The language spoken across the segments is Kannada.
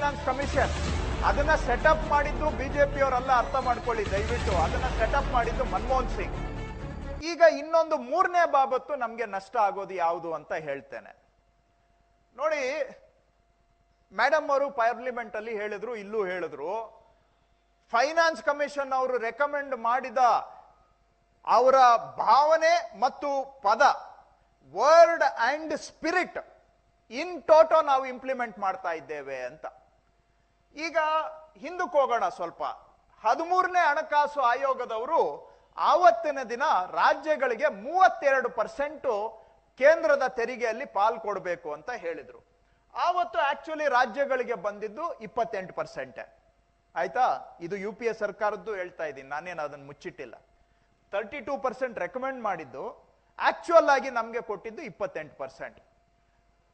ಫೈನಾನ್ಸ್ ಕಮಿಷನ್ ಅದನ್ನ ಸೆಟಪ್ ಮಾಡಿದ್ದು ಬಿಜೆಪಿಯವರೆಲ್ಲ, ಅರ್ಥ ಮಾಡ್ಕೊಳ್ಳಿ ದಯವಿಟ್ಟು. ಅದನ್ನ ಸೆಟಪ್ ಮಾಡಿದ್ದು ಮನಮೋಹನ್ ಸಿಂಗ್. ಈಗ ಇನ್ನೊಂದು ಮೂರನೇ ಬಾಬತ್ತು ನಮ್ಗೆ ನಷ್ಟ ಆಗೋದು ಯಾವುದು ಅಂತ ಹೇಳ್ತೇನೆ ನೋಡಿ. ಮೇಡಮ್ ಅವರು ಪಾರ್ಲಿಮೆಂಟ್ ಅಲ್ಲಿ ಹೇಳಿದ್ರು, ಇಲ್ಲೂ ಹೇಳಿದ್ರು, ಫೈನಾನ್ಸ್ ಕಮಿಷನ್ ಅವರು ರೆಕಮೆಂಡ್ ಮಾಡಿದ ಅವರ ಭಾವನೆ ಮತ್ತು ಪದ, word and spirit in Toto ನಾವು ಇಂಪ್ಲಿಮೆಂಟ್ ಮಾಡ್ತಾ ಇದ್ದೇವೆ ಅಂತ. ಈಗ ಹಿಂದಕ್ಕೆ ಹೋಗೋಣ ಸ್ವಲ್ಪ. 13ನೇ ಹಣಕಾಸು ಆಯೋಗದವರು ಆವತ್ತಿನ ದಿನ ರಾಜ್ಯಗಳಿಗೆ 32% ಕೇಂದ್ರದ ತೆರಿಗೆಯಲ್ಲಿ ಪಾಲ್ ಕೊಡಬೇಕು ಅಂತ ಹೇಳಿದ್ರು. ಆವತ್ತು ಆಕ್ಚುಲಿ ರಾಜ್ಯಗಳಿಗೆ ಬಂದಿದ್ದು 28%. ಆಯ್ತಾ? ಇದು UPA ಸರ್ಕಾರದ್ದು ಹೇಳ್ತಾ ಇದ್ದೀನಿ, ನಾನೇನು ಅದನ್ನು ಮುಚ್ಚಿಟ್ಟಿಲ್ಲ. 32% ರೆಕಮೆಂಡ್ ಮಾಡಿದ್ದು, ಆಕ್ಚುಯಲ್ ಆಗಿ ನಮಗೆ ಕೊಟ್ಟಿದ್ದು 28%.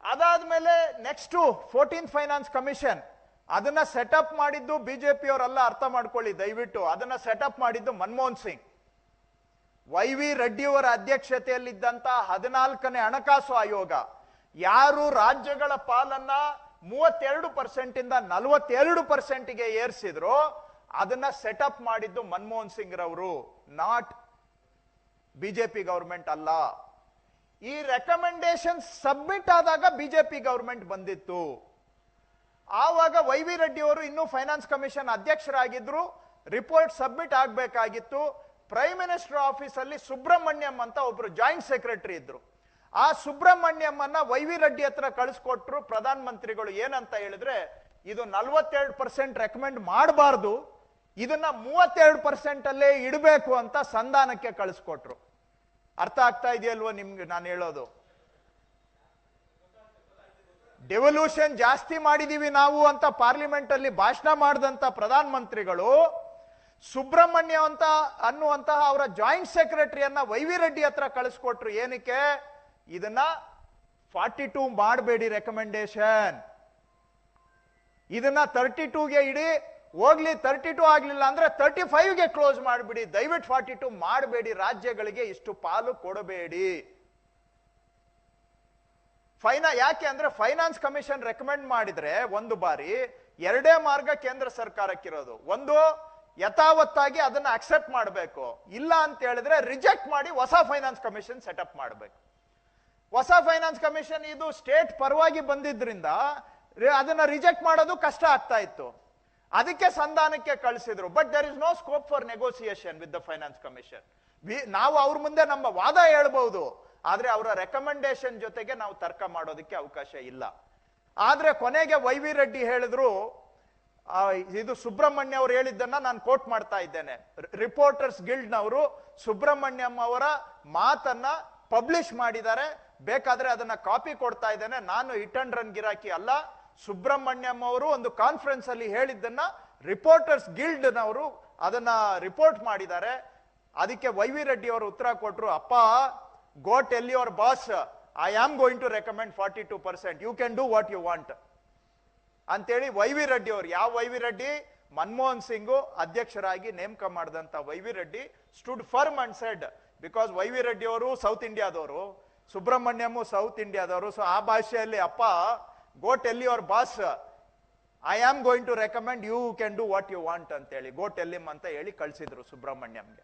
ಅದಾದ್ಮೇಲೆ ನೆಕ್ಸ್ಟ್ 14th ಫೈನಾನ್ಸ್ ಕಮಿಷನ್ ಅದನ್ನ ಸೆಟಪ್ ಮಾಡಿದ್ದು ಬಿಜೆಪಿಯವರೆಲ್ಲ, ಅರ್ಥ ಮಾಡ್ಕೊಳ್ಳಿ ದಯವಿಟ್ಟು. ಅದನ್ನ ಸೆಟಪ್ ಮಾಡಿದ್ದು ಮನಮೋಹನ್ ಸಿಂಗ್. YV ರೆಡ್ಡಿಯವರ ಅಧ್ಯಕ್ಷತೆಯಲ್ಲಿದ್ದಂತ 14ನೇ ಹಣಕಾಸು ಆಯೋಗ ಯಾರು ರಾಜ್ಯಗಳ ಪಾಲನ್ನ 32% ಇಂದ 42%ಗೆ ಏರಿಸಿದ್ರು, ಅದನ್ನ ಸೆಟಪ್ ಮಾಡಿದ್ದು ಮನಮೋಹನ್ ಸಿಂಗ್ ರವರು, ನಾಟ್ ಬಿಜೆಪಿ ಗವರ್ಮೆಂಟ್ ಅಲ್ಲ. ಈ ರೆಕಮೆಂಡೇಶನ್ ಸಬ್ಮಿಟ್ ಆದಾಗ ಬಿಜೆಪಿ ಗವರ್ಮೆಂಟ್ ಬಂದಿತ್ತು. ಆವಾಗ YV ರೆಡ್ಡಿ ಅವರು ಇನ್ನೂ ಫೈನಾನ್ಸ್ ಕಮಿಷನ್ ಅಧ್ಯಕ್ಷರಾಗಿದ್ರು, ರಿಪೋರ್ಟ್ ಸಬ್ಮಿಟ್ ಆಗಬೇಕಾಗಿತ್ತು. ಪ್ರೈಮ್ ಮಿನಿಸ್ಟರ್ ಆಫೀಸ್ ಅಲ್ಲಿ ಸುಬ್ರಹ್ಮಣ್ಯಂ ಅಂತ ಒಬ್ರು ಜಾಯಿಂಟ್ ಸೆಕ್ರೆಟರಿ ಇದ್ರು. ಆ ಸುಬ್ರಹ್ಮಣ್ಯಂ ಅನ್ನ YV ರೆಡ್ಡಿ ಹತ್ರ ಕಳಿಸ್ಕೊಟ್ರು ಪ್ರಧಾನ ಮಂತ್ರಿಗಳು. ಏನಂತ ಹೇಳಿದ್ರೆ, ಇದು 42% ರೆಕಮೆಂಡ್ ಮಾಡಬಾರ್ದು, ಇದನ್ನ 32% ಅಲ್ಲೇ ಇಡಬೇಕು ಅಂತ ಸಂಧಾನಕ್ಕೆ ಕಳಿಸ್ಕೊಟ್ರು. ಅರ್ಥ ಆಗ್ತಾ ಇದೆಯಲ್ವೋ ನಿಮ್ಗೆ ನಾನು ಹೇಳೋದು? ಡೆವಲ್ಯೂಷನ್ ಜಾಸ್ತಿ ಮಾಡಿದೀವಿ ನಾವು ಅಂತ ಪಾರ್ಲಿಮೆಂಟ್ ಅಲ್ಲಿ ಭಾಷಣ ಮಾಡಿದಂತ ಪ್ರಧಾನ ಮಂತ್ರಿಗಳು ಸುಬ್ರಹ್ಮಣ್ಯ ಅಂತ ಅನ್ನುವಂತಹ ಅವರ ಜಾಯಿಂಟ್ ಸೆಕ್ರೆಟರಿಯನ್ನ YV ರೆಡ್ಡಿ ಹತ್ರ ಕಳಿಸ್ಕೊಟ್ರು. ಏನಕ್ಕೆ? ಇದನ್ನ 42 ಮಾಡಬೇಡಿ ರೆಕಮೆಂಡೇಶನ್, ಇದನ್ನ 32ಗೆ ಇಡಿ, ಹೋಗ್ಲಿ 32 ಆಗ್ಲಿಲ್ಲ ಅಂದ್ರೆ 35ಗೆ ಕ್ಲೋಸ್ ಮಾಡಿಬಿಡಿ, ದಯವಿಟ್ಟು 42 ಮಾಡಬೇಡಿ, ರಾಜ್ಯಗಳಿಗೆ ಇಷ್ಟು ಪಾಲು ಕೊಡಬೇಡಿ. ಯಾಕೆ ಅಂದ್ರೆ ಫೈನಾನ್ಸ್ ಕಮಿಷನ್ ರೆಕಮೆಂಡ್ ಮಾಡಿದ್ರೆ ಒಂದು ಬಾರಿ ಎರಡೇ ಮಾರ್ಗ ಕೇಂದ್ರ ಸರ್ಕಾರಕ್ಕಿರೋದು. ಒಂದು, ಯಥಾವತ್ತಾಗಿ ಅದನ್ನ ಅಕ್ಸೆಪ್ಟ್ ಮಾಡಬೇಕು, ಇಲ್ಲ ಅಂತ ಹೇಳಿದ್ರೆ ರಿಜೆಕ್ಟ್ ಮಾಡಿ ಹೊಸ ಫೈನಾನ್ಸ್ ಕಮಿಷನ್ ಸೆಟಪ್ ಮಾಡಬೇಕು. ಹೊಸ ಫೈನಾನ್ಸ್ ಕಮಿಷನ್ ಇದು ಸ್ಟೇಟ್ ಪರವಾಗಿ ಬಂದಿದ್ರಿಂದ ಅದನ್ನ ರಿಜೆಕ್ಟ್ ಮಾಡೋದು ಕಷ್ಟ ಆಗ್ತಾ ಇತ್ತು. ಅದಕ್ಕೆ ಸಂಧಾನಕ್ಕೆ ಕಳಿಸಿದ್ರು. But there is no scope for negotiation with the finance commission. ನಾವು ಅವ್ರ ಮುಂದೆ ನಮ್ಮ ವಾದ ಹೇಳ್ಬಹುದು, ಆದ್ರೆ ಅವರ ರೆಕಮೆಂಡೇಶನ್ ಜೊತೆಗೆ ನಾವು ತರ್ಕ ಮಾಡೋದಕ್ಕೆ ಅವಕಾಶ ಇಲ್ಲ. ಆದ್ರೆ ಕೊನೆಗೆ YV ರೆಡ್ಡಿ ಹೇಳಿದ್ರು, ಇದು ಸುಬ್ರಹ್ಮಣ್ಯ ಅವರು ಹೇಳಿದ್ದನ್ನ ನಾನು ಕೋಟ್ ಮಾಡ್ತಾ ಇದ್ದೇನೆ. ರಿಪೋರ್ಟರ್ಸ್ ಗಿಲ್ಡ್ ನವರು ಸುಬ್ರಹ್ಮಣ್ಯಂ ಅವರ ಮಾತನ್ನ ಪಬ್ಲಿಷ್ ಮಾಡಿದ್ದಾರೆ, ಬೇಕಾದ್ರೆ ಅದನ್ನ ಕಾಪಿ ಕೊಡ್ತಾ ಇದ್ದೇನೆ. ನಾನು ಹಿಟ್ ಅಂಡ್ ರನ್ ಗಿರಾಕಿ ಅಲ್ಲ. ಸುಬ್ರಹ್ಮಣ್ಯಂ ಅವರು ಒಂದು ಕಾನ್ಫರೆನ್ಸ್ ಅಲ್ಲಿ ಹೇಳಿದ್ದನ್ನ ರಿಪೋರ್ಟರ್ಸ್ ಗಿಲ್ಡ್ ನವರು ಅದನ್ನ ರಿಪೋರ್ಟ್ ಮಾಡಿದ್ದಾರೆ. ಅದಕ್ಕೆ YV ರೆಡ್ಡಿ ಅವರು ಉತ್ತರ ಕೊಟ್ರು, ಅಪ್ಪ, go tell your boss I am going to recommend 42%, you can do what you want ಅಂತೇಳಿ YV ರೆಡ್ಡಿ ಅವರು, ಯಾವ YV ರೆಡ್ಡಿ? ಮನಮೋಹನ್ ಸಿಂಗ್ ಅಧ್ಯಕ್ಷರಾಗಿ ನೇಮಕ ಮಾಡಿದಂತ YV Reddy stood firm and shed, because YV Reddy ಅವರು ಸೌತ್ ಇಂಡಿಯಾದವರು, ಸುಬ್ರಹ್ಮಣ್ಯಂ ಸೌತ್ ಇಂಡಿಯಾದವರು. ಸೊ ಆ ಭಾಷೆಯಲ್ಲಿ, ಅಪ್ಪ, go tell your boss I am going to recommend, you can do what you want ಅಂತೇಳಿ ಗೋ ಟೆಲ್ ಹಿಮ್ ಅಂತ ಹೇಳಿ ಕಳಿಸಿದ್ರು ಸುಬ್ರಹ್ಮಣ್ಯಂಗೆ.